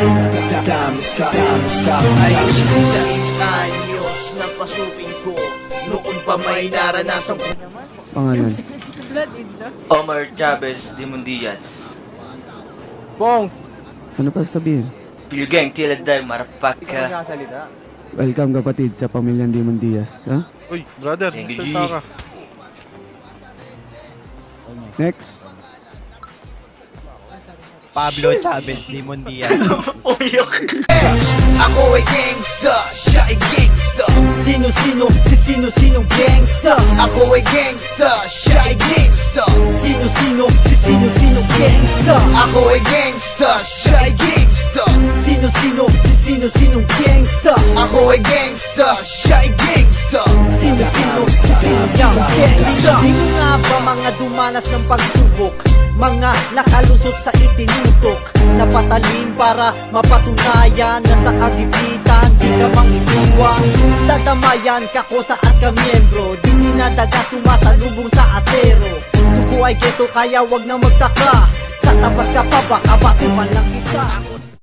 Ay isa-isa anyos na pasukin ko. Noon pa may naranasan ko. Pangalan. Omar Chavez Dimundias. Bong! Ano pa sasabihin? Pilugeng tiladay marapaka. Nakasalita. Welcome kapatid sa pamilyang Demon Diaz. Ha? Uy, brother, Thank you, salita G. ka. Next. Pablo Chavez Limon Diaz. Pumiyok. Ako ay gangsta, siya ay gangsta. Sino-sino, si sino-sinong gangsta. Ako ay gangsta, siya ay gangsta. Sino-sino, si sino-sinong gangsta. Ako ay gangsta, siya ay gangsta. Sino-sino, si sino-sinong gangsta. Ako ay gangsta, siya ay gangsta. Sino-sino, si sino-sinong gangsta. Sino nga ba mga dumanas ng pagsubok? Mga nakalusot sa itinutok, napatalin para mapatunayan na sa kagipitan di ka mangitiwang. Dadamayan ka ko sa at kamiyembro, di dinadaga sumasalubong sa asero. Tuko ay geto kaya wag na magtaka, sasapat ka pa baka batuman lang kita.